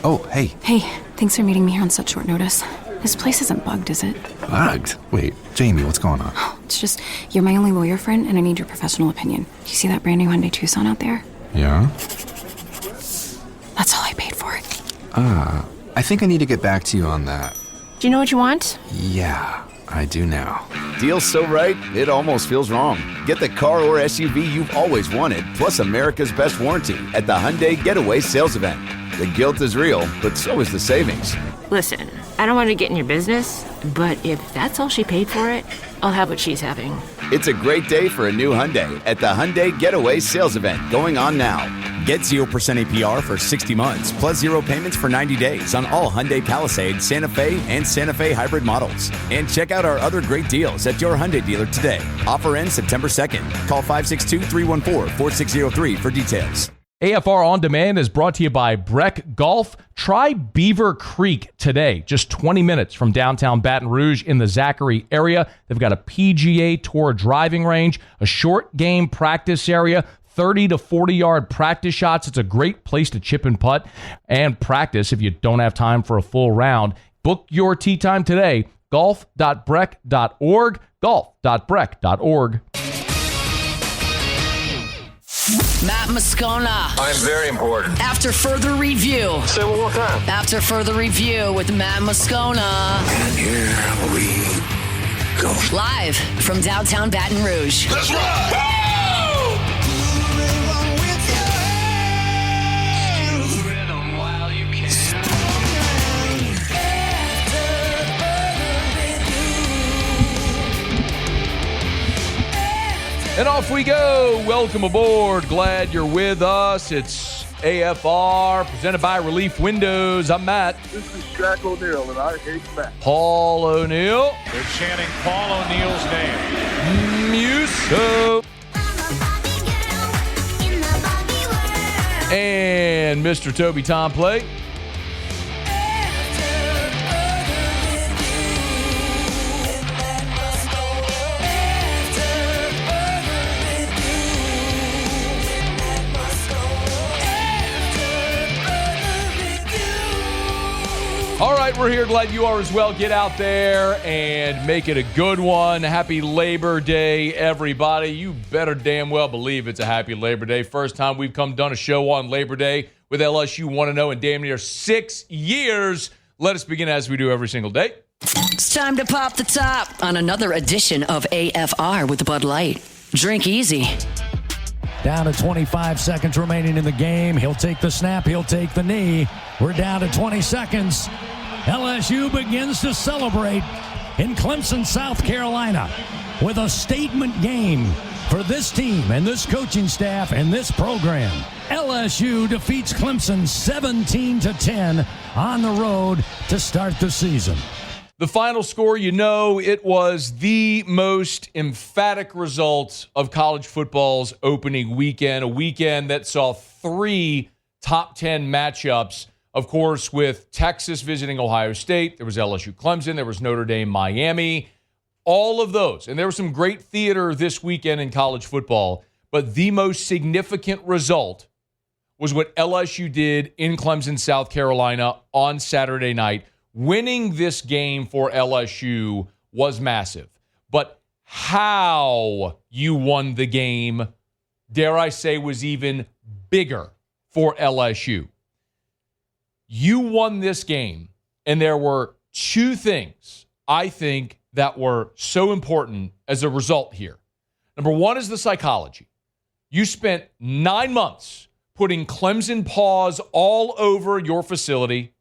Oh, hey. Hey, thanks for meeting me here on such short notice. This place isn't bugged, is it? Bugged? Wait, Jamie, what's going on? It's just, you're my only lawyer friend, and I need your professional opinion. Do you see that brand new Hyundai Tucson out there? Yeah? That's all I paid for it. I think I need to get back to you on that. Do you know what you want? Yeah, I do now. Deal's so right, it almost feels wrong. Get the car or SUV you've always wanted, plus America's best warranty at the Hyundai Getaway Sales Event. The guilt is real, but so is the savings. Listen, I don't want to get in your business, but if that's all she paid for it, I'll have what she's having. It's a great day for a new Hyundai at the Hyundai Getaway Sales Event going on now. Get 0% APR for 60 months, plus 0 payments for 90 days on all Hyundai Palisade, Santa Fe, and Santa Fe hybrid models. And check out our other great deals at your Hyundai dealer today. Offer ends September 2nd. Call 562-314-4603 for details. AFR On Demand is brought to you by Breck Golf. Try Beaver Creek today, just 20 minutes from downtown Baton Rouge in the Zachary area. They've got a PGA Tour driving range, a short game practice area, 30 to 40-yard practice shots. It's a great place to chip and putt and practice if you don't have time for a full round. Book your tee time today, golf.breck.org, golf.breck.org. Matt Moscona. I'm very important. After further review. Say it one more time. After further review with Matt Moscona. And here we go. Live from downtown Baton Rouge. Let's ride! And off we go. Welcome aboard. Glad you're with us. It's AFR presented by Relief Windows. I'm Matt. This is Shaq O'Neal, and I hate Matt. Paul O'Neal. They're chanting Paul O'Neal's name. Musso. And Mr. Toby Tomplay. All right, we're here. Glad you are as well. Get out there and make it a good one. Happy Labor Day, everybody. You better damn well believe it's a happy Labor Day. First time we've done a show on Labor Day with LSU 1-0 in damn near 6 years. Let us begin as we do every single day. It's time to pop the top on another edition of AFR with Bud Light. Drink easy. Down to 25 seconds remaining in the game. He'll take the snap. He'll take the knee. We're down to 20 seconds. LSU begins to celebrate in Clemson, South Carolina, with a statement game for this team and this coaching staff and this program. LSU defeats Clemson 17-10 on the road to start the season. The final score, it was the most emphatic result of college football's opening weekend, a weekend that saw 3 top 10 matchups, of course, with Texas visiting Ohio State. There was LSU Clemson. There was Notre Dame Miami. All of those. And there was some great theater this weekend in college football. But the most significant result was what LSU did in Clemson, South Carolina on Saturday night. Winning this game for LSU was massive. But how you won the game, dare I say, was even bigger for LSU. You won this game, and there were 2 things I think that were so important as a result here. Number 1 is the psychology. You spent 9 months putting Clemson paws all over your facility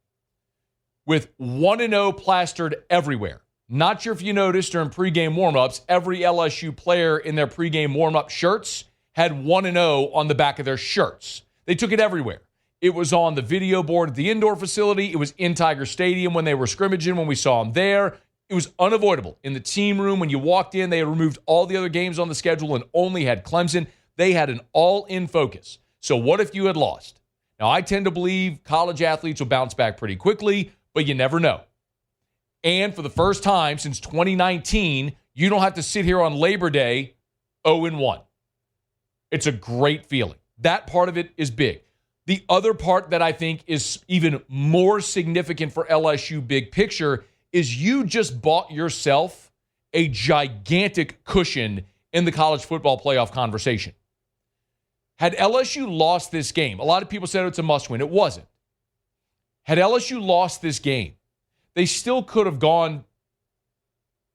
with 1-0 plastered everywhere. Not sure if you noticed during pregame warmups, every LSU player in their pregame warmup shirts had 1-0 on the back of their shirts. They took it everywhere. It was on the video board at the indoor facility. It was in Tiger Stadium when they were scrimmaging, when we saw them there. It was unavoidable. In the team room, when you walked in, they had removed all the other games on the schedule and only had Clemson. They had an all-in focus. So what if you had lost? Now, I tend to believe college athletes will bounce back pretty quickly, but you never know. And for the first time since 2019, you don't have to sit here on Labor Day 0-1. It's a great feeling. That part of it is big. The other part that I think is even more significant for LSU big picture is you just bought yourself a gigantic cushion in the college football playoff conversation. Had LSU lost this game, a lot of people said it's a must-win. It wasn't. Had LSU lost this game, they still could have gone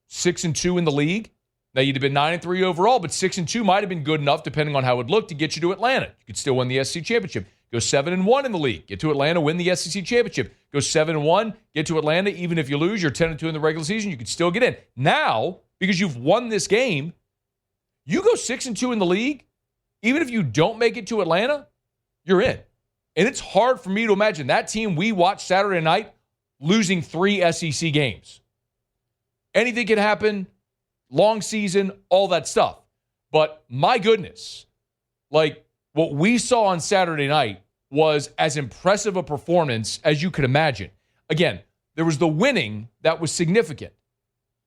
6-2 in the league. Now, you'd have been 9-3 overall, but 6-2 might have been good enough, depending on how it looked, to get you to Atlanta. You could still win the SEC championship. Go 7-1 in the league. Get to Atlanta, win the SEC championship. Go 7-1, get to Atlanta. Even if you lose, you're 10-2 in the regular season. You could still get in. Now, because you've won this game, you go 6-2 in the league. Even if you don't make it to Atlanta, you're in. And it's hard for me to imagine that team we watched Saturday night losing 3 SEC games. Anything can happen. Long season, all that stuff. But my goodness, like what we saw on Saturday night was as impressive a performance as you could imagine. Again, there was the winning that was significant.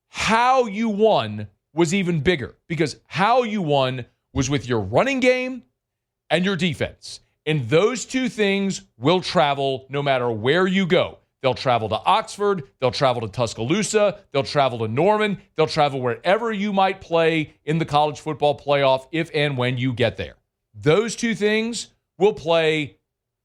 How you won was even bigger because how you won was with your running game and your defense. And those two things will travel no matter where you go. They'll travel to Oxford. They'll travel to Tuscaloosa. They'll travel to Norman. They'll travel wherever you might play in the college football playoff if and when you get there. Those two things will play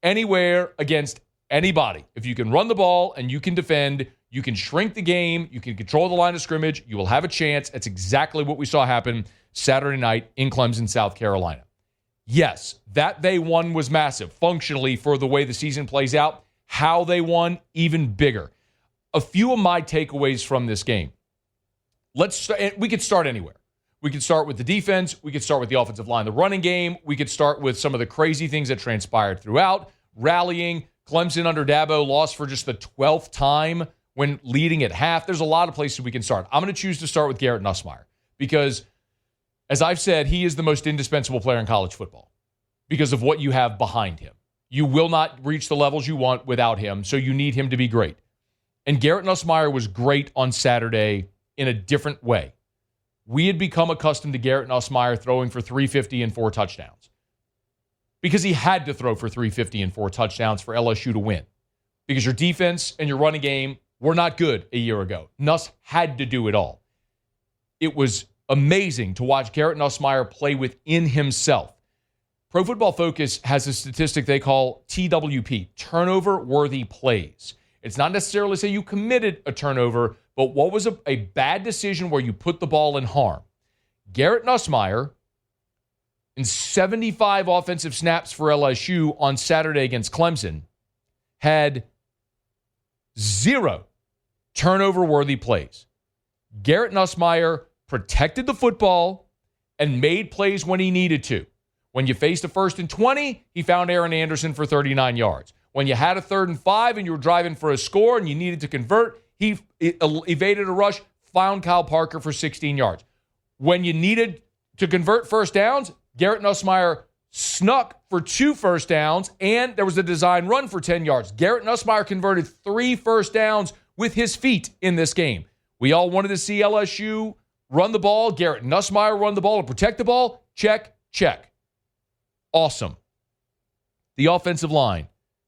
anywhere against anybody. If you can run the ball and you can defend, you can shrink the game, you can control the line of scrimmage, you will have a chance. That's exactly what we saw happen Saturday night in Clemson, South Carolina. Yes, that they won was massive functionally for the way the season plays out. How they won, even bigger. A few of my takeaways from this game. We could start anywhere. We could start with the defense. We could start with the offensive line, the running game. We could start with some of the crazy things that transpired throughout. Rallying. Clemson under Dabo lost for just the 12th time when leading at half. There's a lot of places we can start. I'm going to choose to start with Garrett Nussmeier because, as I've said, he is the most indispensable player in college football because of what you have behind him. You will not reach the levels you want without him, so you need him to be great. And Garrett Nussmeier was great on Saturday in a different way. We had become accustomed to Garrett Nussmeier throwing for 350 and 4 touchdowns because he had to throw for 350 and 4 touchdowns for LSU to win because your defense and your running game were not good a year ago. Nuss had to do it all. It was amazing to watch Garrett Nussmeier play within himself. Pro Football Focus has a statistic they call TWP, turnover-worthy plays. It's not necessarily say you committed a turnover, but what was a bad decision where you put the ball in harm. Garrett Nussmeier, in 75 offensive snaps for LSU on Saturday against Clemson, had 0 turnover-worthy plays. Garrett Nussmeier protected the football and made plays when he needed to. When you faced a 1st and 20, he found Aaron Anderson for 39 yards. When you had a 3rd and 5 and you were driving for a score and you needed to convert, he evaded a rush, found Kyle Parker for 16 yards. When you needed to convert first downs, Garrett Nussmeier snuck for 2 first downs, and there was a design run for 10 yards. Garrett Nussmeier converted 3 first downs with his feet in this game. We all wanted to see LSU run the ball. Garrett Nussmeier run the ball and protect the ball. Check, check. Awesome. The offensive line,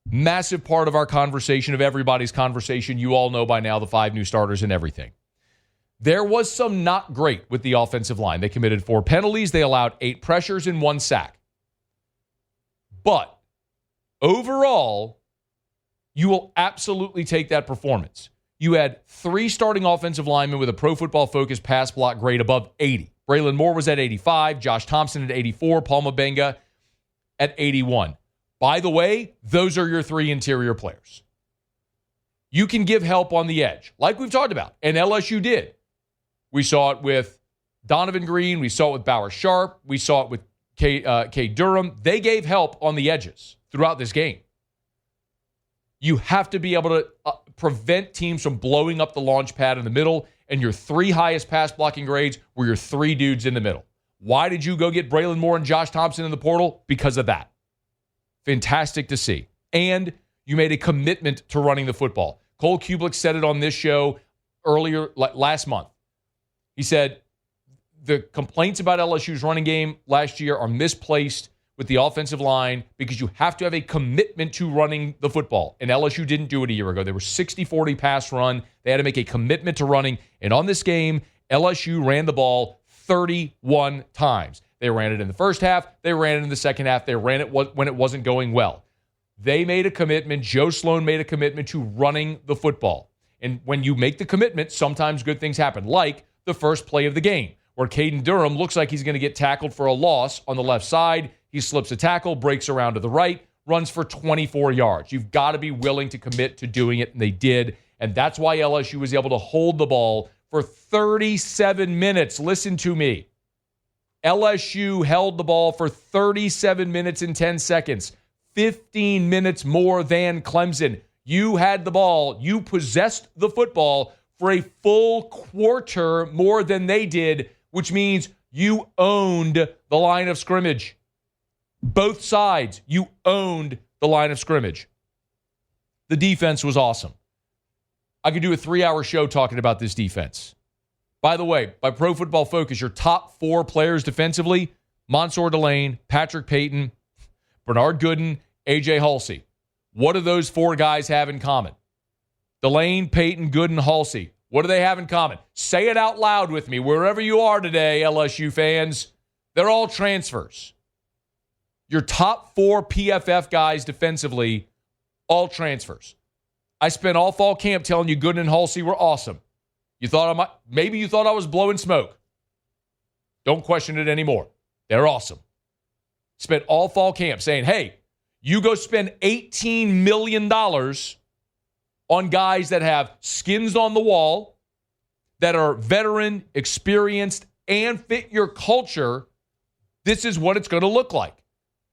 massive part of our conversation, of everybody's conversation. You all know by now the 5 new starters and everything. There was some not great with the offensive line. They committed 4 penalties. They allowed 8 pressures and 1 sack. But overall, you will absolutely take that performance. You had 3 starting offensive linemen with a Pro Football Focus pass block grade above 80. Braylon Moore was at 85, Josh Thompson at 84, Paul Mabenga at 81. By the way, those are your 3 interior players. You can give help on the edge, like we've talked about, and LSU did. We saw it with Donovan Green. We saw it with Bauer Sharp. We saw it with K. Durham. They gave help on the edges throughout this game. You have to be able to prevent teams from blowing up the launch pad in the middle, and your 3 highest pass blocking grades were your 3 dudes in the middle. Why did you go get Braylon Moore and Josh Thompson in the portal? Because of that. Fantastic to see. And you made a commitment to running the football. Cole Kublik said it on this show earlier, last month. He said, the complaints about LSU's running game last year are misplaced. with the offensive line because you have to have a commitment to running the football. And LSU didn't do it a year ago. They were 60-40 pass run. They had to make a commitment to running. And on this game, LSU ran the ball 31 times. They ran it in the first half. They ran it in the second half. They ran it when it wasn't going well. They made a commitment. Joe Sloan made a commitment to running the football. And when you make the commitment, sometimes good things happen, like the first play of the game, where Caden Durham looks like he's going to get tackled for a loss on the left side. He slips a tackle, breaks around to the right, runs for 24 yards. You've got to be willing to commit to doing it, and they did. And that's why LSU was able to hold the ball for 37 minutes. Listen to me. LSU held the ball for 37 minutes and 10 seconds, 15 minutes more than Clemson. You had the ball. You possessed the football for a full quarter more than they did, which means you owned the line of scrimmage. Both sides, you owned the line of scrimmage. The defense was awesome. I could do a 3-hour show talking about this defense. By the way, by Pro Football Focus, your top 4 players defensively, Mansour Delane, Patrick Payton, Bernard Gooden, A.J. Halsey. What do those 4 guys have in common? Delane, Payton, Gooden, Halsey. What do they have in common? Say it out loud with me, wherever you are today, LSU fans. They're all transfers. Your top 4 PFF guys defensively, all transfers. I spent all fall camp telling you Gooden and Halsey were awesome. Maybe you thought I was blowing smoke. Don't question it anymore. They're awesome. Spent all fall camp saying, hey, you go spend $18 million on guys that have skins on the wall, that are veteran, experienced, and fit your culture. This is what it's going to look like.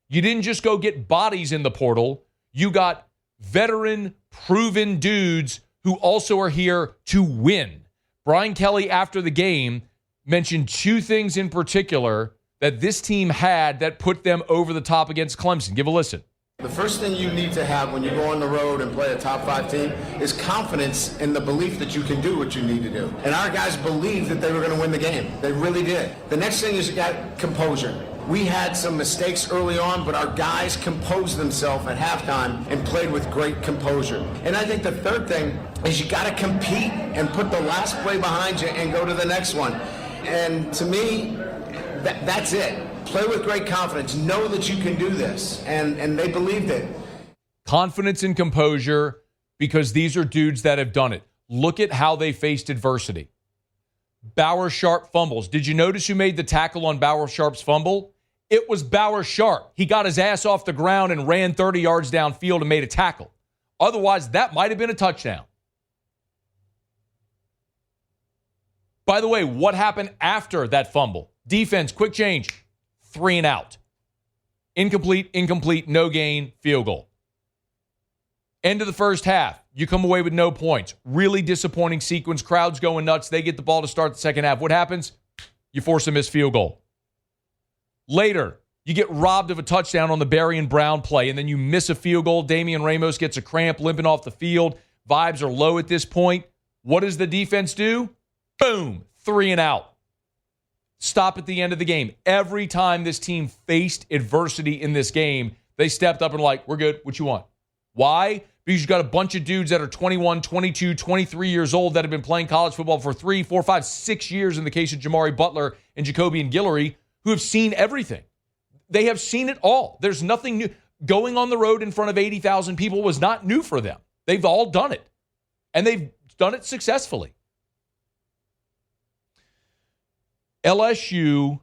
You didn't just go get bodies in the portal. You got veteran, proven dudes who also are here to win. Brian Kelly, after the game, mentioned 2 things in particular that this team had that put them over the top against Clemson. Give a listen. The first thing you need to have when you go on the road and play a top 5 team is confidence in the belief that you can do what you need to do. And our guys believed that they were going to win the game. They really did. The next thing is you got composure. We had some mistakes early on, but our guys composed themselves at halftime and played with great composure. And I think the third thing is you got to compete and put the last play behind you and go to the next one. And to me, that's it. Play with great confidence. Know that you can do this. And they believed it. Confidence and composure, because these are dudes that have done it. Look at how they faced adversity. Bauer Sharp fumbles. Did you notice who made the tackle on Bauer Sharp's fumble? It was Bauer Sharp. He got his ass off the ground and ran 30 yards downfield and made a tackle. Otherwise, that might have been a touchdown. By the way, what happened after that fumble? Defense, quick change, 3 and out. Incomplete, no gain, field goal. End of the first half, you come away with no points. Really disappointing sequence. Crowd's going nuts. They get the ball to start the second half. What happens? You force a missed field goal. Later, you get robbed of a touchdown on the Barry and Brown play, and then you miss a field goal. Damian Ramos gets a cramp, limping off the field. Vibes are low at this point. What does the defense do? Boom, 3 and out. Stop at the end of the game. Every time this team faced adversity in this game, they stepped up and were like, we're good. What you want? Why? Because you got a bunch of dudes that are 21, 22, 23 years old that have been playing college football for 3, 4, 5, 6 years in the case of Jamari Butler and Jacoby and Guillory, who have seen everything. They have seen it all. There's nothing new. Going on the road in front of 80,000 people was not new for them. They've all done it. And they've done it successfully. LSU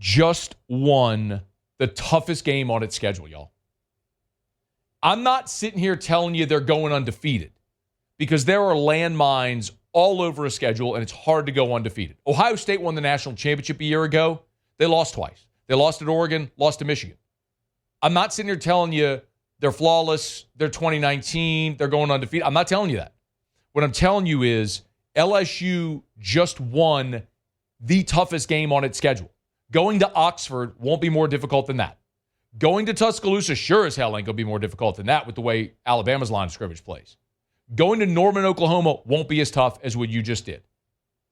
just won the toughest game on its schedule, y'all. I'm not sitting here telling you they're going undefeated because there are landmines all over a schedule and it's hard to go undefeated. Ohio State won the national championship a year ago. They lost twice. They lost at Oregon, lost to Michigan. I'm not sitting here telling you they're flawless, they're 2019, they're going undefeated. I'm not telling you that. What I'm telling you is LSU just won the toughest game on its schedule. Going to Oxford won't be more difficult than that. Going to Tuscaloosa sure as hell ain't going to be more difficult than that with the way Alabama's line of scrimmage plays. Going to Norman, Oklahoma won't be as tough as what you just did.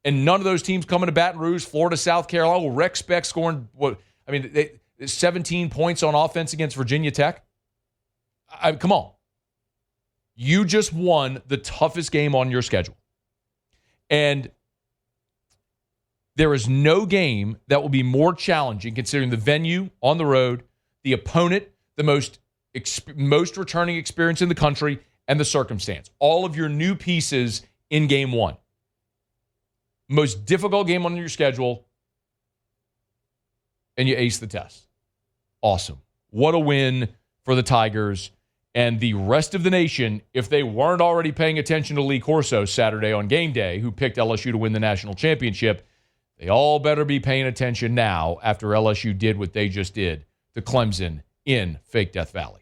And none of those teams coming to Baton Rouge, Florida, South Carolina, will Rex Speck scoring. 17 points on offense against Virginia Tech. Come on. You just won the toughest game on your schedule. And there is no game that will be more challenging considering the venue on the road, the opponent, the most returning experience in the country, and the circumstance. All of your new pieces in game one. Most difficult game on your schedule, and you ace the test. Awesome. What a win for the Tigers and the rest of the nation if they weren't already paying attention to Lee Corso Saturday on game day, who picked LSU to win the national championship. They all better be paying attention now after LSU did what they just did to Clemson in fake Death Valley.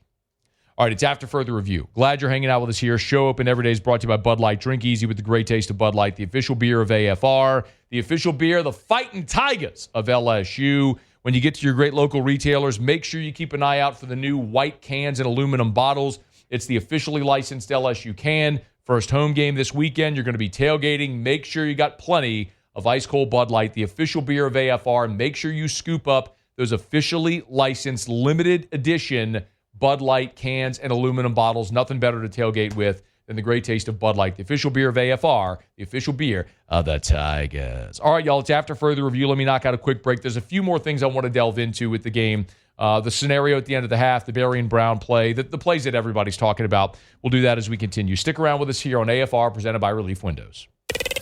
All right, it's After Further Review. Glad you're hanging out with us here. Show Open Every Day is brought to you by Bud Light. Drink easy with the great taste of Bud Light, the official beer of AFR, the official beer of the Fighting Tigers of LSU. When you get to your great local retailers, make sure you keep an eye out for the new white cans and aluminum bottles. It's the officially licensed LSU can. First home game this weekend. You're going to be tailgating. Make sure you got plenty of ice cold Bud Light, the official beer of AFR. Make sure you scoop up those officially licensed limited edition Bud Light cans and aluminum bottles. Nothing better to tailgate with than the great taste of Bud Light, the official beer of AFR, the official beer of the Tigers. All right, y'all, it's After Further Review. Let me knock out a quick break. There's a few more things I want to delve into with the game. The scenario at the end of the half, the Berry and Brown play, the plays that everybody's talking about. We'll do that as we continue. Stick around with us here on AFR, presented by Relief Windows.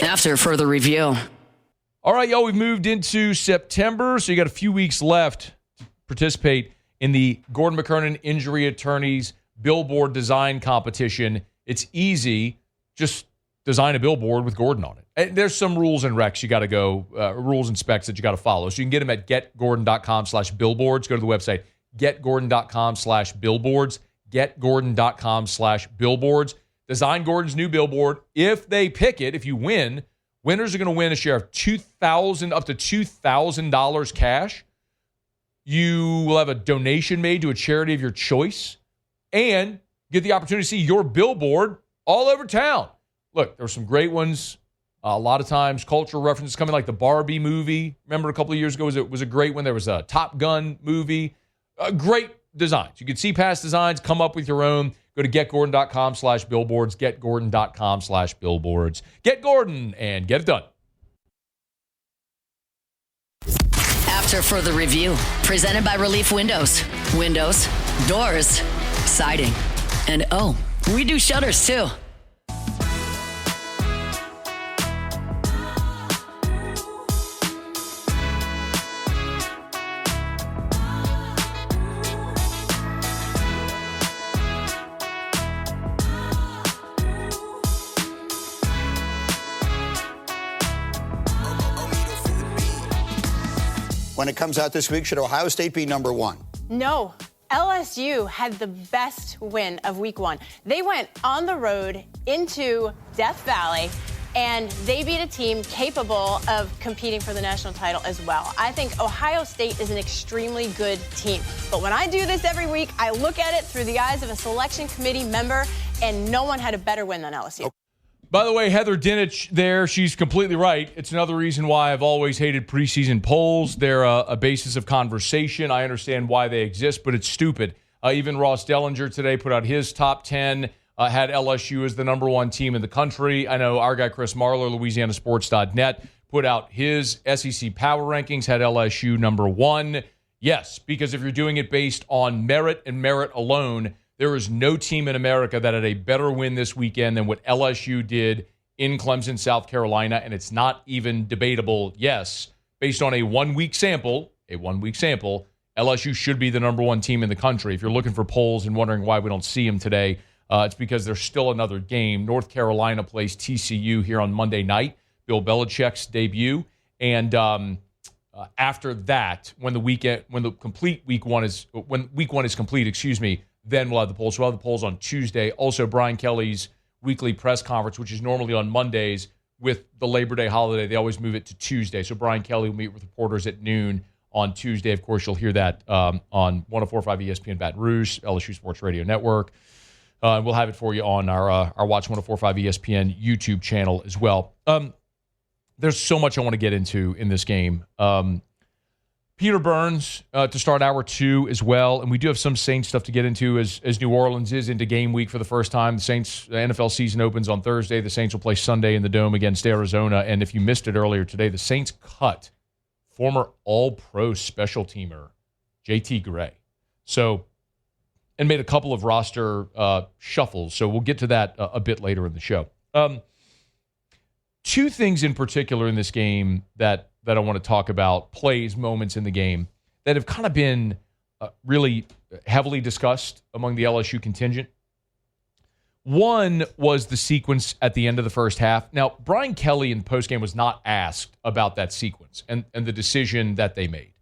After Further Review. All right, y'all, we've moved into September, so you got a few weeks left to participate in the Gordon McKernan Injury Attorneys Billboard Design Competition. It's easy. Just design a billboard with Gordon on it. And there's some rules and recs you got to go, rules and specs that you got to follow. So you can get them at getgordon.com/billboards. Go to the website, getgordon.com/billboards, getgordon.com/billboards. Design Gordon's new billboard. If they pick it, if you win, winners are going to win a share of up to $2,000 cash. You will have a donation made to a charity of your choice and get the opportunity to see your billboard all over town. Look, there were some great ones. A lot of times, cultural references coming, like the Barbie movie. Remember a couple of years ago, it was a great one. There was a Top Gun movie. Great designs. You can see past designs, come up with your own. Go to getgordon.com/billboards, getgordon.com/billboards. Get Gordon and get it done. After Further Review, presented by Relief Windows. Windows, doors, siding, and oh, we do shutters too. When it comes out this week, should Ohio State be number one? No. LSU had the best win of week one. They went on the road into Death Valley, and they beat a team capable of competing for the national title as well. I think Ohio State is an extremely good team. But when I do this every week, I look at it through the eyes of a selection committee member, and no one had a better win than LSU. Okay. By the way, Heather Dinich there, she's completely right. It's another reason why I've always hated preseason polls. They're a basis of conversation. I understand why they exist, but it's stupid. Even Ross Dellinger today put out his top 10, had LSU as the number one team in the country. I know our guy Chris Marler, LouisianaSports.net, put out his SEC power rankings, had LSU number one. Yes, because if you're doing it based on merit and merit alone, there is no team in America that had a better win this weekend than what LSU did in Clemson, South Carolina, and it's not even debatable. Yes, based on a one-week sample, LSU should be the number one team in the country. If you're looking for polls and wondering why we don't see them today, it's because there's still another game. North Carolina plays TCU here on Monday night, Bill Belichick's debut, and after that, when week one is complete, then we'll have the polls. We'll have the polls on Tuesday. Also, Brian Kelly's weekly press conference, which is normally on Mondays, with the Labor Day holiday, they always move it to Tuesday. So Brian Kelly will meet with reporters at noon on Tuesday. Of course, you'll hear that on 104.5 ESPN Baton Rouge, LSU Sports Radio Network. We'll have it for you on our Watch 104.5 ESPN YouTube channel as well. There's so much I want to get into in this game. Peter Burns to start hour 2 as well. And we do have some Saints stuff to get into as New Orleans is into game week for the first time. The Saints NFL season opens on Thursday. The Saints will play Sunday in the Dome against Arizona. And if you missed it earlier today, the Saints cut former All-Pro special teamer JT Gray. And made a couple of roster shuffles. So we'll get to that a bit later in the show. Two things in particular in this game that I want to talk about, plays, moments in the game that have kind of been really heavily discussed among the LSU contingent. One was the sequence at the end of the first half. Now, Brian Kelly in postgame was not asked about that sequence and the decision that they made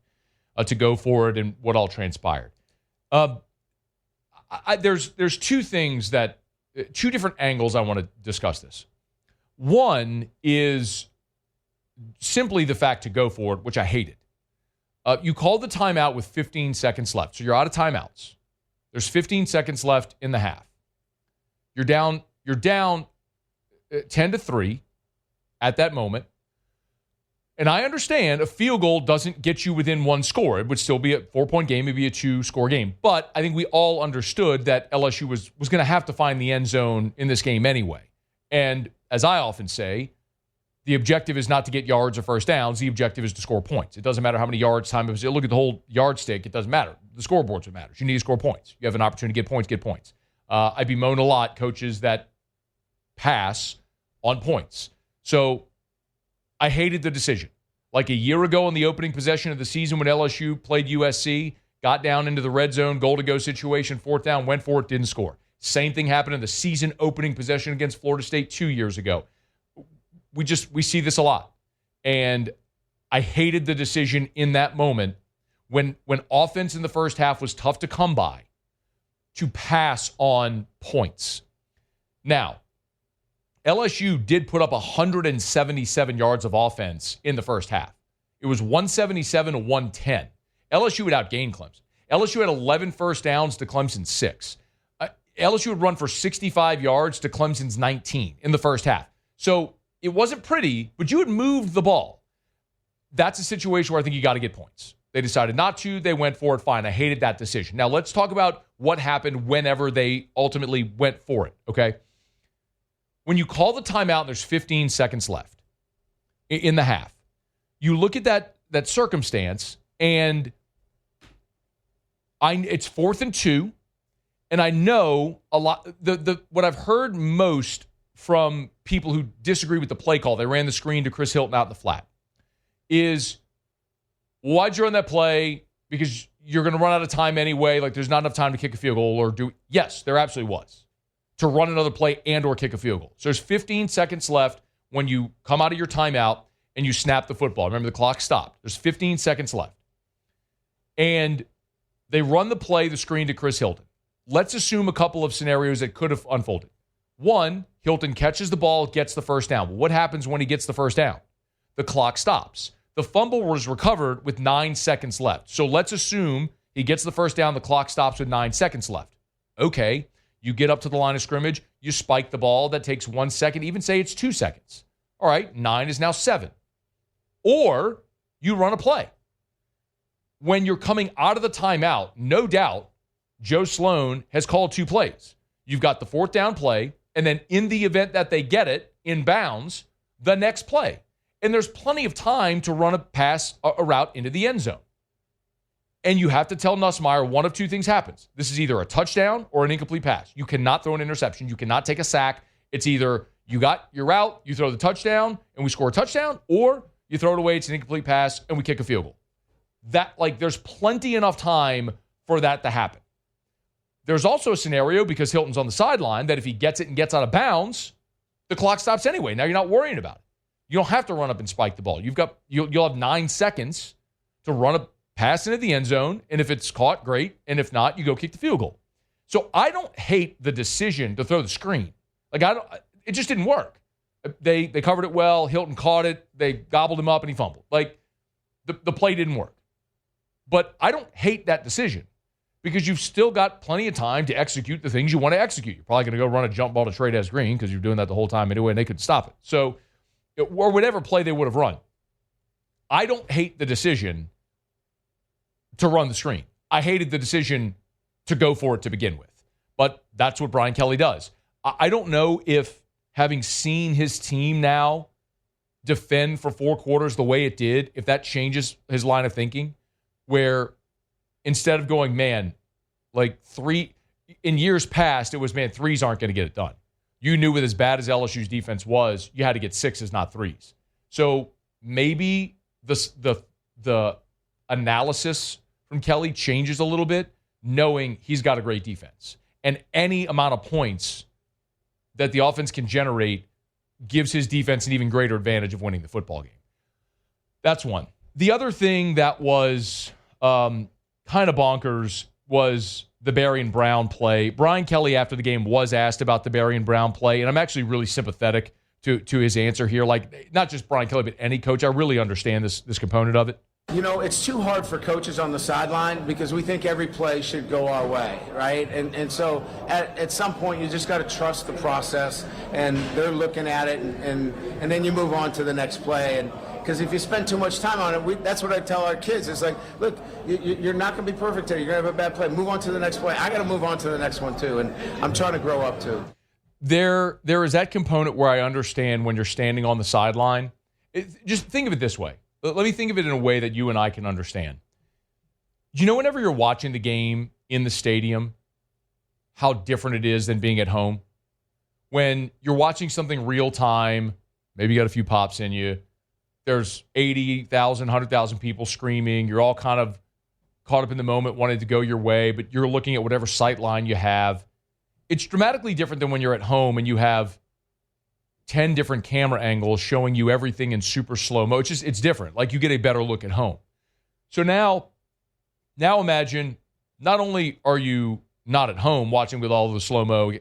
to go for it and what all transpired. There's two things two different angles I want to discuss this. One is simply the fact to go for it, which I hated. You called the timeout with 15 seconds left. So you're out of timeouts. There's 15 seconds left in the half. You're down 10-3 at that moment. And I understand a field goal doesn't get you within one score. It would still be a 4-point game, maybe a 2-score game. But I think we all understood that LSU was going to have to find the end zone in this game anyway. And as I often say, the objective is not to get yards or first downs. The objective is to score points. It doesn't matter how many yards, time of look at the whole yardstick. It doesn't matter. The scoreboard's what matters. You need to score points. You have an opportunity to get points. I bemoan a lot coaches that pass on points. So I hated the decision. Like a year ago on the opening possession of the season when LSU played USC, got down into the red zone, goal-to-go situation, 4th down, went for it, didn't score. Same thing happened in the season opening possession against Florida State 2 years ago. We see this a lot. And I hated the decision in that moment when offense in the first half was tough to come by to pass on points. Now, LSU did put up 177 yards of offense in the first half. It was 177 to 110. LSU would outgain Clemson. LSU had 11 first downs to Clemson's 6. LSU would run for 65 yards to Clemson's 19 in the first half. So it wasn't pretty, but you had moved the ball. That's a situation where I think you got to get points. They decided not to. They went for it. Fine. I hated that decision. Now let's talk about what happened whenever they ultimately went for it, okay? When you call the timeout and there's 15 seconds left in the half, you look at that circumstance and it's 4th and 2. And I know a lot. What I've heard most from people who disagree with the play call, they ran the screen to Chris Hilton out in the flat, is why'd you run that play? Because you're going to run out of time anyway. Like there's not enough time to kick a field goal or do. Yes, there absolutely was to run another play and or kick a field goal. So there's 15 seconds left when you come out of your timeout and you snap the football. Remember the clock stopped. There's 15 seconds left, and they run the play, the screen to Chris Hilton. Let's assume a couple of scenarios that could have unfolded. One, Hilton catches the ball, gets the first down. What happens when he gets the first down? The clock stops. The fumble was recovered with 9 seconds left. So let's assume he gets the first down, the clock stops with 9 seconds left. Okay, you get up to the line of scrimmage, you spike the ball, that takes 1 second, even say it's 2 seconds. All right, 9 is now 7. Or you run a play. When you're coming out of the timeout, no doubt, Joe Sloan has called 2 plays. You've got the 4th down play, and then in the event that they get it in bounds, the next play. And there's plenty of time to run a route into the end zone. And you have to tell Nussmeier one of two things happens. This is either a touchdown or an incomplete pass. You cannot throw an interception. You cannot take a sack. It's either you got your route, you throw the touchdown, and we score a touchdown, or you throw it away, it's an incomplete pass, and we kick a field goal. There's plenty enough time for that to happen. There's also a scenario, because Hilton's on the sideline, that if he gets it and gets out of bounds, the clock stops anyway. Now you're not worrying about it. You don't have to run up and spike the ball. You'll have 9 seconds to run a pass into the end zone, and if it's caught, great. And if not, you go kick the field goal. So I don't hate the decision to throw the screen. It just didn't work. They covered it well. Hilton caught it. They gobbled him up, and he fumbled. The play didn't work. But I don't hate that decision, because you've still got plenty of time to execute the things you want to execute. You're probably going to go run a jump ball to Trey Green, because you're doing that the whole time anyway, and they couldn't stop it. So, or whatever play they would have run. I don't hate the decision. to run the screen. I hated the decision to go for it to begin with. But that's what Brian Kelly does. I don't know if, having seen his team now defend for 4 quarters the way it did, if that changes his line of thinking, where instead of going, man, like 3, in years past, it was, man, 3s aren't going to get it done. You knew with as bad as LSU's defense was, you had to get 6s, not 3s. So maybe the analysis from Kelly changes a little bit, knowing he's got a great defense. And any amount of points that the offense can generate gives his defense an even greater advantage of winning the football game. That's one. The other thing that was kind of bonkers was the Berrien Brown play. Brian Kelly, after the game, was asked about the Berrien Brown play, and I'm actually really sympathetic to his answer here. Like, not just Brian Kelly, but any coach. I really understand this component of it. You know, it's too hard for coaches on the sideline because we think every play should go our way, right? And so at some point you just got to trust the process, and they're looking at it, and then you move on to the next play. And because if you spend too much time on it, that's what I tell our kids. It's like, look, you're not going to be perfect today. You're going to have a bad play. Move on to the next play. I got to move on to the next one too, and I'm trying to grow up too. There is that component where I understand when you're standing on the sideline. Just think of it this way. Let me think of it in a way that you and I can understand. You know, whenever you're watching the game in the stadium, how different it is than being at home? When you're watching something real time, maybe you got a few pops in you, there's 80,000, 100,000 people screaming, you're all kind of caught up in the moment, wanting to go your way, but you're looking at whatever sight line you have. It's dramatically different than when you're at home and you have 10 different camera angles showing you everything in super slow-mo. It's different. Like, you get a better look at home. So now imagine, not only are you not at home watching with all the slow-mo,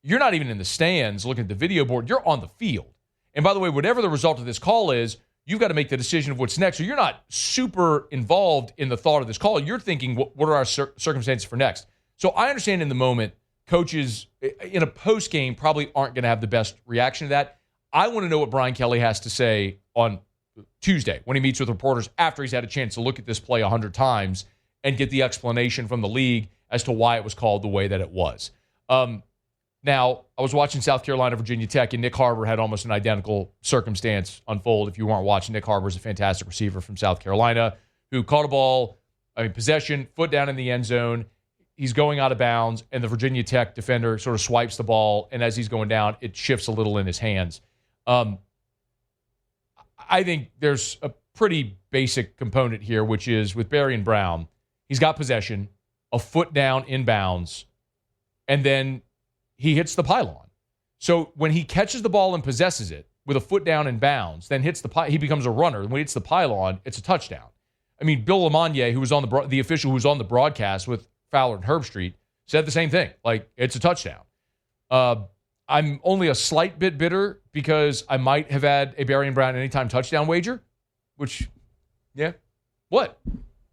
you're not even in the stands looking at the video board. You're on the field. And by the way, whatever the result of this call is, you've got to make the decision of what's next. So you're not super involved in the thought of this call. You're thinking, what are our circumstances for next? So I understand in the moment, coaches in a post game probably aren't going to have the best reaction to that. I want to know what Brian Kelly has to say on Tuesday when he meets with reporters after he's had a chance to look at this play 100 times and get the explanation from the league as to why it was called the way that it was. Now, I was watching South Carolina, Virginia Tech, and Nick Harbor had almost an identical circumstance unfold. If you weren't watching, Nick Harbor is a fantastic receiver from South Carolina who caught a ball, possession, foot down in the end zone. He's going out of bounds, and the Virginia Tech defender sort of swipes the ball, and as he's going down, it shifts a little in his hands. I think there's a pretty basic component here, which is with Berrien Brown, he's got possession, a foot down in bounds, and then he hits the pylon. So when he catches the ball and possesses it with a foot down in bounds, then he becomes a runner. When he hits the pylon, it's a touchdown. I mean, Bill Lamagna, who was on the official who was on the broadcast with Fowler and Herbstreit, said the same thing. Like, it's a touchdown. I'm only a slight bit bitter because I might have had a Berrien Brown anytime touchdown wager, which, yeah. What?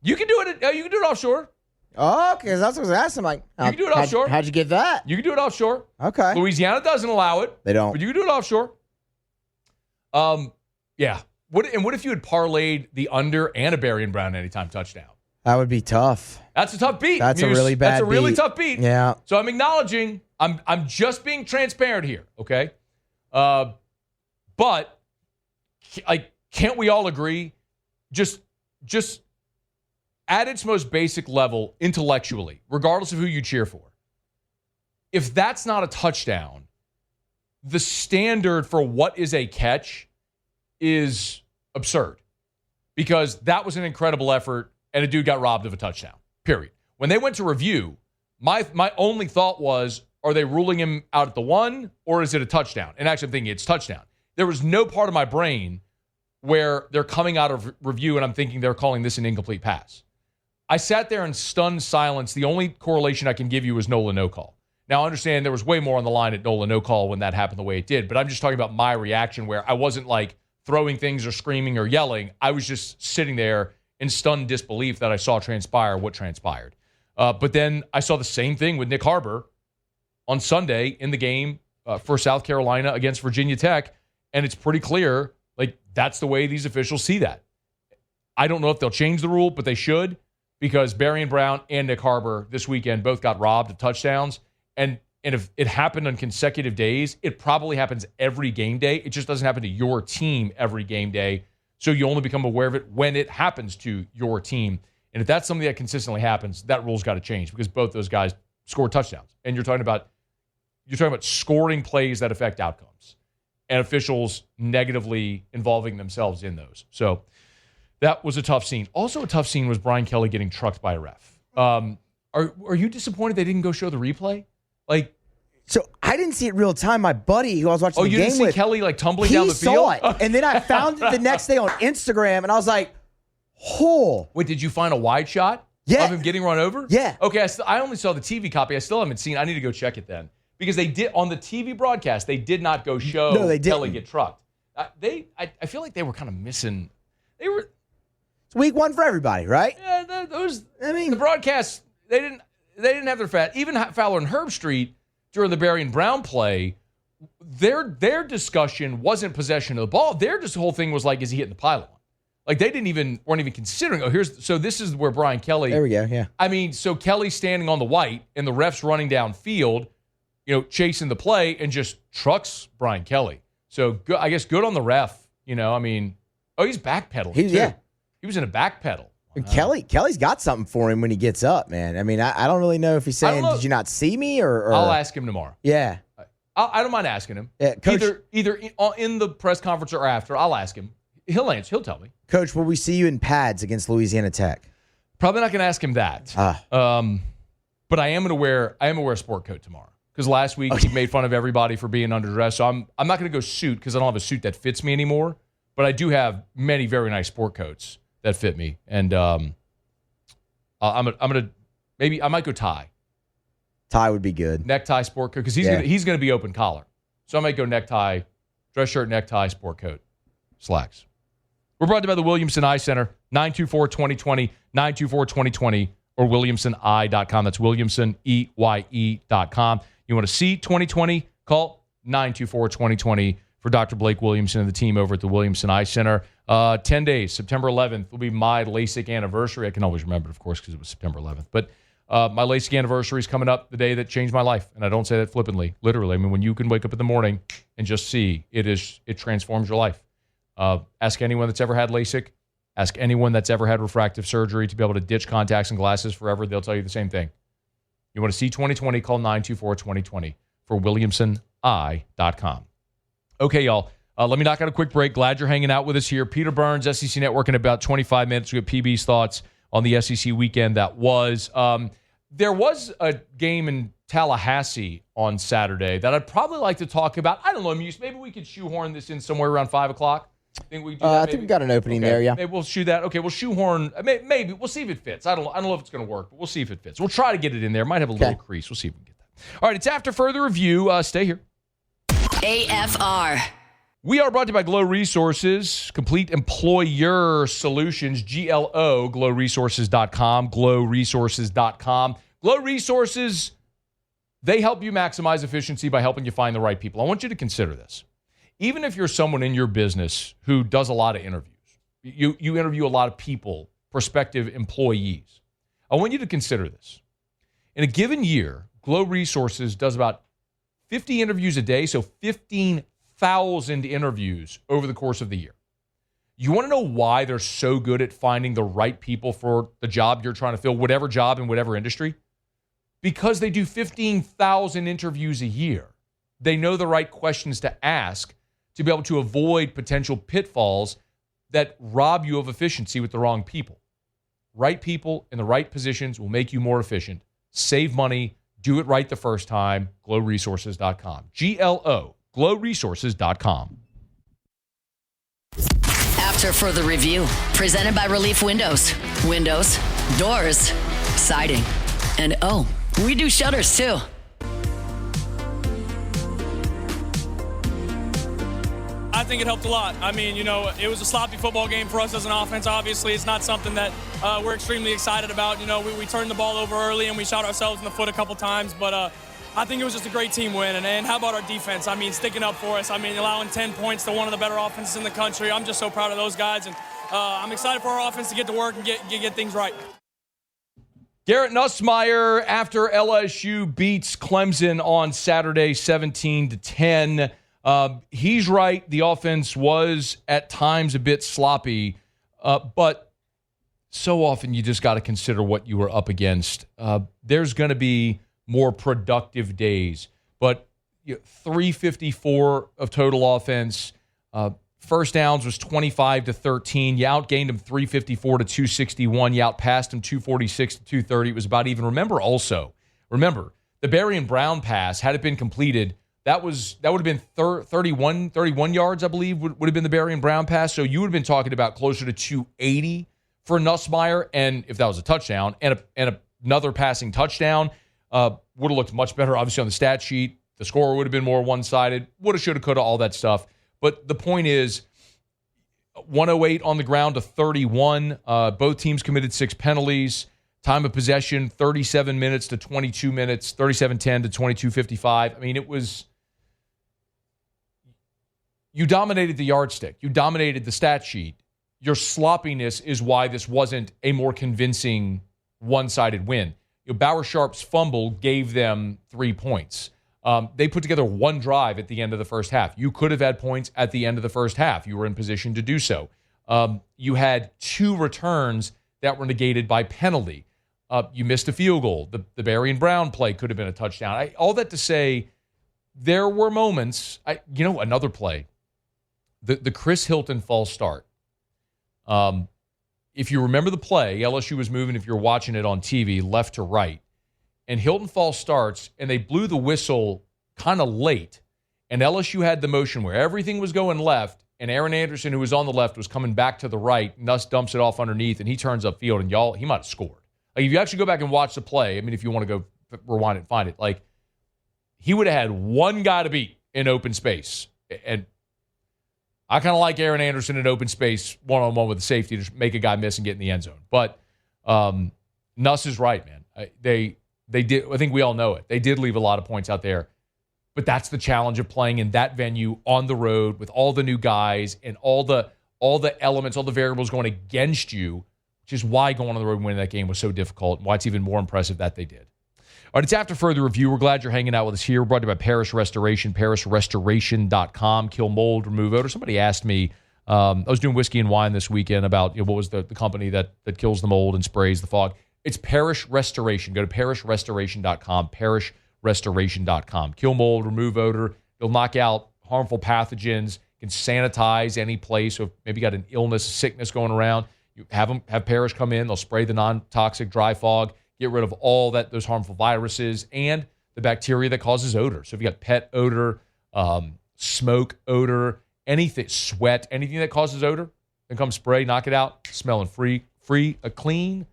You can do it. You can do it offshore. Oh, okay. That's what I was asking. Like, you can do it offshore. How'd you get that? You can do it offshore. Okay. Louisiana doesn't allow it. They don't. But you can do it offshore. Yeah. What if you had parlayed the under and a Berrien Brown anytime touchdown? That would be tough. That's a tough beat. That's a really bad beat. That's a really tough beat. Yeah. So I'm acknowledging. I'm just being transparent here. Okay. But like, can't we all agree? Just at its most basic level, intellectually, regardless of who you cheer for, if that's not a touchdown, the standard for what is a catch is absurd, because that was an incredible effort and a dude got robbed of a touchdown, period. When they went to review, my only thought was, are they ruling him out at the 1 or is it a touchdown? And actually I'm thinking it's touchdown. There was no part of my brain where they're coming out of review and I'm thinking they're calling this an incomplete pass. I sat there in stunned silence. The only correlation I can give you is NOLA no call. Now, I understand there was way more on the line at NOLA no call when that happened the way it did, but I'm just talking about my reaction where I wasn't like throwing things or screaming or yelling. I was just sitting there in stunned disbelief that I saw transpire what transpired. But then I saw the same thing with Nick Harbor on Sunday in the game for South Carolina against Virginia Tech, and it's pretty clear, like, that's the way these officials see that. I don't know if they'll change the rule, but they should, because Berrien Brown and Nick Harbor this weekend both got robbed of touchdowns. And if it happened on consecutive days, it probably happens every game day. It just doesn't happen to your team every game day. So you only become aware of it when it happens to your team. And if that's something that consistently happens, that rule's got to change because both those guys scored touchdowns. And you're talking about scoring plays that affect outcomes and officials negatively involving themselves in those. So that was a tough scene. Also a tough scene was Brian Kelly getting trucked by a ref. Are you disappointed they didn't go show the replay? So I didn't see it real time. My buddy who I was watching the game with. Oh, you didn't see Kelly tumbling down the field? He saw it. And then I found it the next day on Instagram, and I was like, oh. Wait, did you find a wide shot of him getting run over? Yeah. Okay, I only saw the TV copy. I still haven't seen. I need to go check it then. Because they did, on the TV broadcast, they did not go show Kelly get trucked. I feel like they were kind of missing. It's week 1 for everybody, right? Yeah, the broadcast, they didn't have their fat. Even Fowler and Herbstreit during the Berrien Brown play, their discussion wasn't possession of the ball. Their whole thing was like, is he hitting the pylon? Like they weren't even considering. So this is where Brian Kelly. There we go. Yeah. I mean, so Kelly's standing on the white and the ref's running downfield, chasing the play and just trucks Brian Kelly. So I guess good on the ref. He's backpedaling. He was in a back pedal. And Kelly's got something for him when he gets up, man. I mean, I don't really know if he's saying, did you not see me? Or I'll ask him tomorrow. Yeah. I don't mind asking him. Yeah, Coach, either in the press conference or after, I'll ask him. He'll answer. He'll tell me. Coach, will we see you in pads against Louisiana Tech? Probably not going to ask him that. But I am going to wear a sport coat tomorrow. Because last week he made fun of everybody for being underdressed. So I'm not going to go suit because I don't have a suit that fits me anymore. But I do have many very nice sport coats that fit me. And I'm gonna maybe I might go tie. Tie would be good. Necktie, sport coat, because he's gonna be open collar. So I might go necktie, dress shirt, necktie, sport coat, slacks. We're brought to you by the Williamson Eye Center, 924-2020, 924-2020, or WilliamsonEye.com. That's WilliamsonEye.com. You want to see 2020? Call 924-2020 for Dr. Blake Williamson and the team over at the Williamson Eye Center. 10 days, September 11th, will be my LASIK anniversary. I can always remember it, of course, because it was September 11th. But my LASIK anniversary is coming up, the day that changed my life. And I don't say that flippantly, literally. I mean, when you can wake up in the morning and just see, it transforms your life. Ask anyone that's ever had LASIK. Ask anyone that's ever had refractive surgery to be able to ditch contacts and glasses forever. They'll tell you the same thing. You want to see 2020, call 924-2020 for WilliamsonEye.com. Okay, y'all. Let me knock out a quick break. Glad you're hanging out with us here. Peter Burns, SEC Network, in about 25 minutes. We have PB's thoughts on the SEC weekend that was. There was a game in Tallahassee on Saturday that I'd probably like to talk about. I don't know, Muse. Maybe we could shoehorn this in somewhere around 5 o'clock. Think we do that, I think we got an opening there, yeah. Maybe we'll shoot that. Okay, we'll shoehorn. Maybe. We'll see if it fits. I don't know if it's going to work, but we'll see if it fits. We'll try to get it in there. Might have a little crease. We'll see if we can get that. All right, it's after further review. Stay here. AFR. We are brought to you by Glow Resources, complete employer solutions, GLO, glowresources.com, glowresources.com. Glow Resources, they help you maximize efficiency by helping you find the right people. I want you to consider this. Even if you're someone in your business who does a lot of interviews, you interview a lot of people, prospective employees, I want you to consider this. In a given year, Glow Resources does about 50 interviews a day, so 15,000 interviews over the course of the year. You want to know why they're so good at finding the right people for the job you're trying to fill, whatever job in whatever industry? Because they do 15,000 interviews a year. They know the right questions to ask to be able to avoid potential pitfalls that rob you of efficiency with the wrong people. Right people in the right positions will make you more efficient, save money, do it right the first time. glowresources.com. GLO, glowresources.com. After further review, presented by Relief Windows. Windows, doors, siding, and we do shutters too. I think it helped a lot. I mean, it was a sloppy football game for us as an offense. Obviously, it's not something that we're extremely excited about. We turned the ball over early and we shot ourselves in the foot a couple times, but I think it was just a great team win. And how about our defense? I mean, sticking up for us. I mean, allowing 10 points to one of the better offenses in the country. I'm just so proud of those guys, and I'm excited for our offense to get to work and get things right. Garrett Nussmeier, after LSU beats Clemson on Saturday 17-10, he's right. The offense was at times a bit sloppy, but so often you just got to consider what you were up against. There's going to be more productive days, but 354 of total offense. First downs was 25-13. You outgained them 354-261. You outpassed them 246-230. It was about even. Remember, the Berrien Brown pass, had it been completed, that would have been 31 yards, I believe, would have been the Berrien Brown pass. So you would have been talking about closer to 280 for Nussmeier, and if that was a touchdown and another passing touchdown, would have looked much better, obviously, on the stat sheet. The score would have been more one-sided. Woulda, shoulda, coulda, all that stuff. But the point is, 108 on the ground to 31. Both teams committed 6 penalties. Time of possession, 37 minutes to 22 minutes, 37-10 to 22-55. I mean, it was... You dominated the yardstick. You dominated the stat sheet. Your sloppiness is why this wasn't a more convincing one-sided win. Bauer Sharp's fumble gave them 3 points. They put together one drive at the end of the first half. You could have had points at the end of the first half. You were in position to do so. You had 2 returns that were negated by penalty. You missed a field goal. The Berrien Brown play could have been a touchdown. All that to say, there were moments. Another play. The Chris Hilton false start. If you remember the play, LSU was moving, if you're watching it on TV, left to right. And Hilton false starts, and they blew the whistle kind of late. And LSU had the motion where everything was going left, and Aaron Anderson, who was on the left, was coming back to the right. Nuss dumps it off underneath, and he turns upfield, and he might have scored. Like, if you actually go back and watch the play, I mean, if you want to go rewind it and find it, like, he would have had one guy to beat in open space. And I kind of like Aaron Anderson in open space, one-on-one with the safety, to make a guy miss and get in the end zone. But Nuss is right, man. They did. I think we all know it. They did leave a lot of points out there. But that's the challenge of playing in that venue on the road with all the new guys and all the elements, all the variables going against you, which is why going on the road and winning that game was so difficult, and why it's even more impressive that they did. All right, it's After Further Review. We're glad you're hanging out with us here. We're brought to you by Parish Restoration, parishrestoration.com. Kill mold, remove odor. Somebody asked me, I was doing whiskey and wine this weekend, about what was the company that kills the mold and sprays the fog. It's Parish Restoration. Go to parishrestoration.com, parishrestoration.com. Kill mold, remove odor. It'll knock out harmful pathogens, can sanitize any place. So if maybe you got an illness, sickness going around, you have Parish come in. They'll spray the non-toxic dry fog, get rid of all those harmful viruses and the bacteria that causes odor. So if you got pet odor, smoke odor, anything, sweat, anything that causes odor, then come spray, knock it out, smelling free, clean,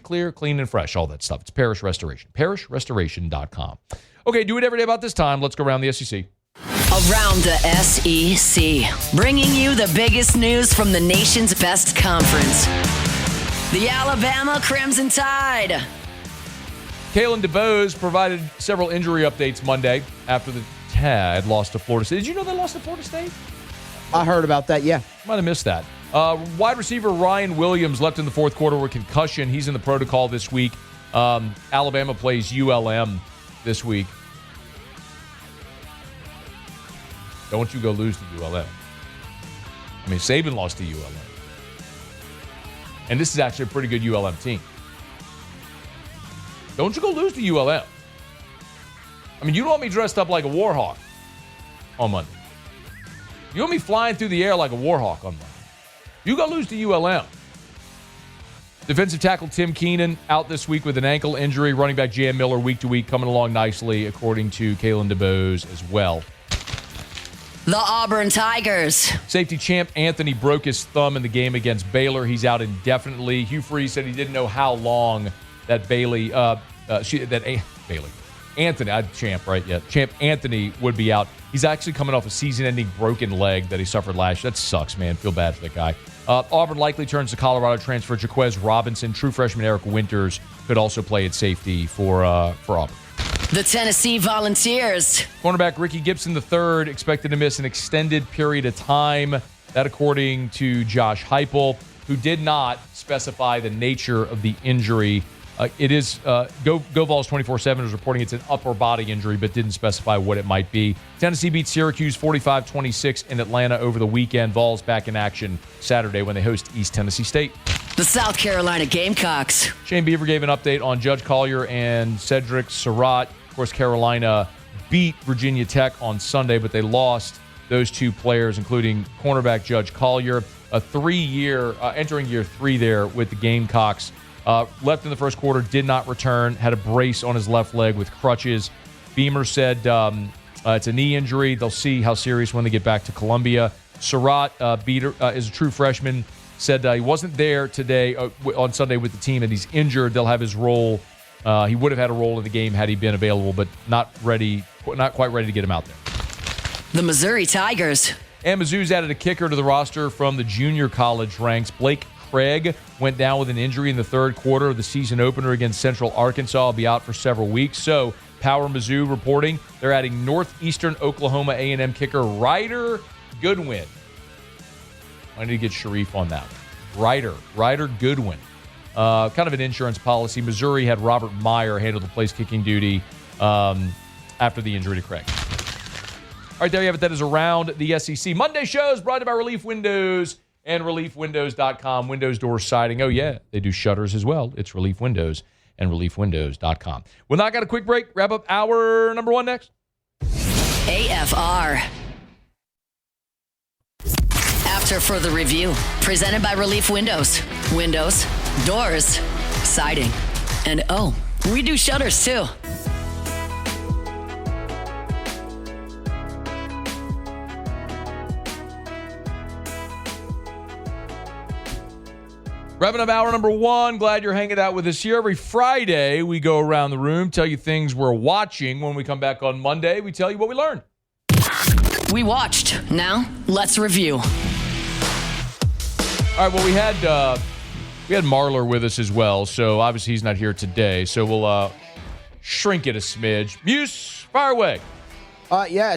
clear, clean, and fresh, all that stuff. It's Parish Restoration. parishrestoration.com. Okay, do it every day about this time. Let's go around the SEC. Around the SEC, bringing you the biggest news from the nation's best conference. The Alabama Crimson Tide. Kalen DeBose provided several injury updates Monday after the Tide lost to Florida State. Did you know they lost to Florida State? I heard about that, yeah. Might have missed that. Wide receiver Ryan Williams left in the fourth quarter with concussion. He's in the protocol this week. Alabama plays ULM this week. Don't you go lose to ULM. I mean, Saban lost to ULM. And this is actually a pretty good ULM team. Don't you go lose to ULM. I mean, you don't want me dressed up like a Warhawk on Monday. You want me flying through the air like a Warhawk on Monday. You go lose to ULM. Defensive tackle Tim Keenan out this week with an ankle injury. Running back Jan Miller week to week coming along nicely, according to Kalen DeBose as well. The Auburn Tigers. Safety Champ Anthony broke his thumb in the game against Baylor. He's out indefinitely. Hugh Freeze said he didn't know how long that Champ Anthony would be out. He's actually coming off a season-ending broken leg that he suffered last year. That sucks, man. Feel bad for that guy. Auburn likely turns to Colorado transfer Jaquez Robinson. True freshman Eric Winters could also play at safety for Auburn. The Tennessee Volunteers. Cornerback Ricky Gibson III expected to miss an extended period of time. That according to Josh Heupel, who did not specify the nature of the injury. It is Go Vols 24/7 is reporting it's an upper body injury, but didn't specify what it might be. Tennessee beat Syracuse 45-26 in Atlanta over the weekend. Vols back in action Saturday when they host East Tennessee State. The South Carolina Gamecocks. Shane Beaver gave an update on Judge Collier and Cedric Surratt. Of course, Carolina beat Virginia Tech on Sunday, but they lost those two players, including cornerback Judge Collier. A 3-year, entering year 3 there with the Gamecocks. Left in the first quarter, did not return, had a brace on his left leg with crutches. Beamer said it's a knee injury. They'll see how serious when they get back to Columbia. Surratt is a true freshman, said he wasn't there today on Sunday with the team, and he's injured. They'll have his role. He would have had a role in the game had he been available, but not quite ready to get him out there. The Missouri Tigers. And Mizzou's added a kicker to the roster from the junior college ranks. Blake Craig went down with an injury in the third quarter of the season opener against Central Arkansas. Will be out for several weeks. So Power Mizzou reporting they're adding Northeastern Oklahoma A&M kicker Ryder Goodwin. I need to get Sharif on that. Ryder Goodwin. Kind of an insurance policy. Missouri had Robert Meyer handle the place kicking duty after the injury to Craig. All right, there you have it. That is Around the SEC. Monday shows brought to you by Relief Windows and ReliefWindows.com. Windows, doors, siding. Oh, yeah, they do shutters as well. It's Relief Windows and ReliefWindows.com. Well, now I got a quick break. Wrap up hour number 1 next. AFR. After further review, presented by Relief Windows. Windows, doors, siding. And oh, we do shutters too. Wrapping up hour number 1. Glad you're hanging out with us here. Every Friday, we go around the room, tell you things we're watching. When we come back on Monday, we tell you what we learned. We watched. Now, let's review. All right, well, we had Marler with us as well, so obviously he's not here today. So we'll shrink it a smidge. Muse, fire away.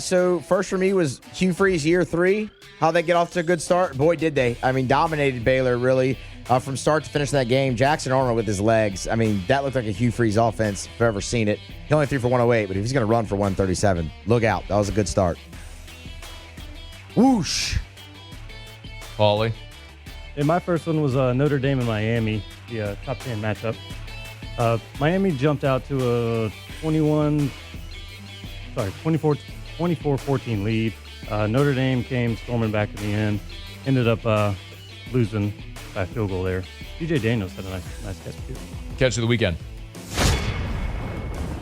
So first for me was Hugh Freeze year 3. How'd they get off to a good start? Boy, did they. I mean, dominated Baylor, really. From start to finish in that game, Jackson Arnold with his legs. I mean, that looked like a Hugh Freeze offense if I've ever seen it. He only threw for 108, but if he's going to run for 137, look out. That was a good start. Whoosh. Paulie? And my first one was Notre Dame and Miami, the top 10 matchup. Miami jumped out to a 24-14 lead. Notre Dame came storming back in the end. Ended up losing by a field goal there. DJ Daniels had a nice catch too. Catch of the weekend.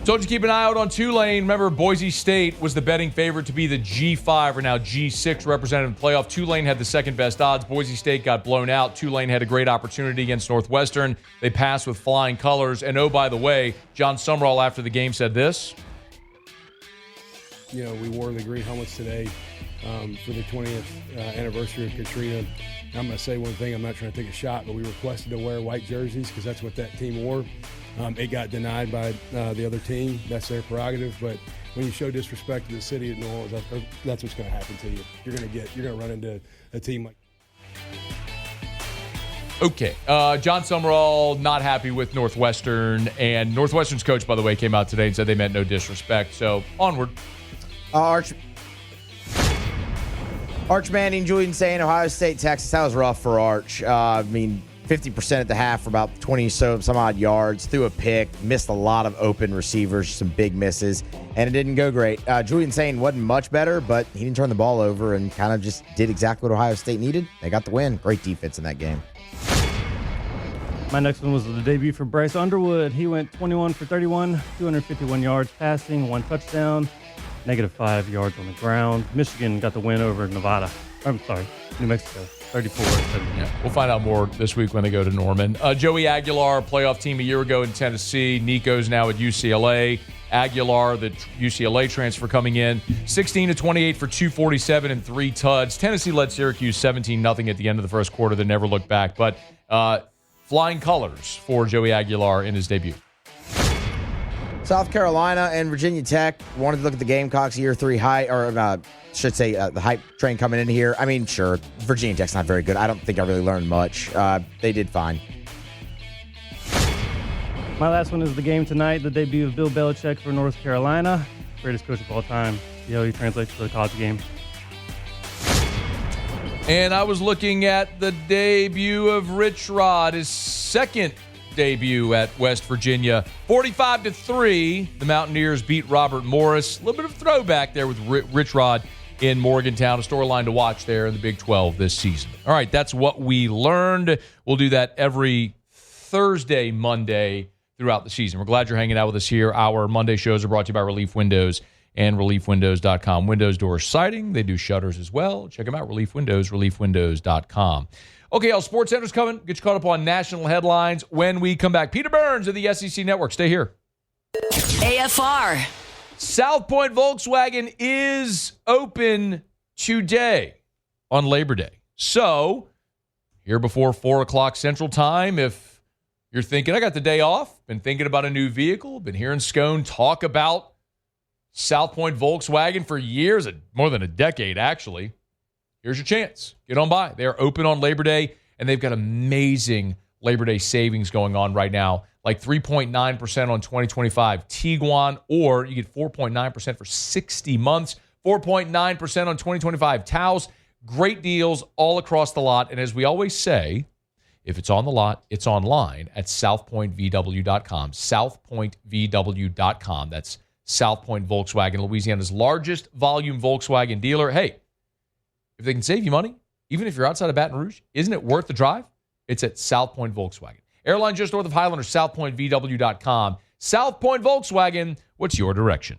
Told you to keep an eye out on Tulane. Remember, Boise State was the betting favorite to be the G5 or now G6 representative in the playoff. Tulane had the second best odds. Boise State got blown out. Tulane had a great opportunity against Northwestern. They passed with flying colors. And oh, by the way, John Sumrall after the game said this. You know, we wore the green helmets today for the 20th anniversary of Katrina. I'm going to say one thing. I'm not trying to take a shot, but we requested to wear white jerseys because that's what that team wore. It got denied by the other team. That's their prerogative. But when you show disrespect to the city of New Orleans, that's what's going to happen to you. You're going to run into a team like. Okay. John Sumrall not happy with Northwestern, and Northwestern's coach, by the way, came out today and said they meant no disrespect. So onward. Arch Manning, Julian Sain, Ohio State, Texas. That was rough for Arch. 50% at the half for about 20 some odd yards. Threw a pick, missed a lot of open receivers, some big misses, and it didn't go great. Julian Sain wasn't much better, but he didn't turn the ball over and kind of just did exactly what Ohio State needed. They got the win. Great defense in that game. My next one was the debut for Bryce Underwood. He went 21 for 31, 251 yards passing, 1 touchdown. -5 yards on the ground. Michigan got the win over Nevada. I'm sorry, New Mexico, 34. Yeah, we'll find out more this week when they go to Norman. Joey Aguilar, playoff team a year ago in Tennessee. Nico's now at UCLA. Aguilar, the UCLA transfer coming in. 16-28 for 247 and 3 tuds. Tennessee led Syracuse 17-0 at the end of the first quarter. They never looked back. But flying colors for Joey Aguilar in his debut. South Carolina and Virginia Tech wanted to look at the Gamecocks year 3 the hype train coming in here. I mean, sure, Virginia Tech's not very good. I don't think I really learned much. They did fine. My last one is the game tonight, the debut of Bill Belichick for North Carolina. Greatest coach of all time. See how he translates to the college game. And I was looking at the debut of Rich Rod, his second debut at West Virginia. 45-3, the Mountaineers beat Robert Morris. A little bit of throwback there with Rich Rod in Morgantown, a storyline to watch there in the Big 12 this season. All right, that's what we learned. We'll do that every Thursday, Monday throughout the season. We're glad you're hanging out with us here. Our Monday shows are brought to you by Relief Windows and ReliefWindows.com. Windows door siding. They do shutters as well. Check them out, Relief Windows, ReliefWindows.com. Okay, all Sports Center's coming. Get you caught up on national headlines when we come back. Peter Burns of the SEC Network. Stay here. AFR. South Point Volkswagen is open today on Labor Day. So, here before 4 o'clock Central Time, if you're thinking, I got the day off, been thinking about a new vehicle, been hearing Scone talk about South Point Volkswagen for years, more than a decade, actually. Here's your chance. Get on by. They are open on Labor Day, and they've got amazing Labor Day savings going on right now, like 3.9% on 2025 Tiguan, or you get 4.9% for 60 months, 4.9% on 2025 Taos. Great deals all across the lot. And as we always say, if it's on the lot, it's online at southpointvw.com. Southpointvw.com. That's South Point Volkswagen, Louisiana's largest volume Volkswagen dealer. Hey, if they can save you money, even if you're outside of Baton Rouge, isn't it worth the drive? It's at South Point Volkswagen. Airline just north of Highlander, southpointvw.com. South Point Volkswagen, what's your direction?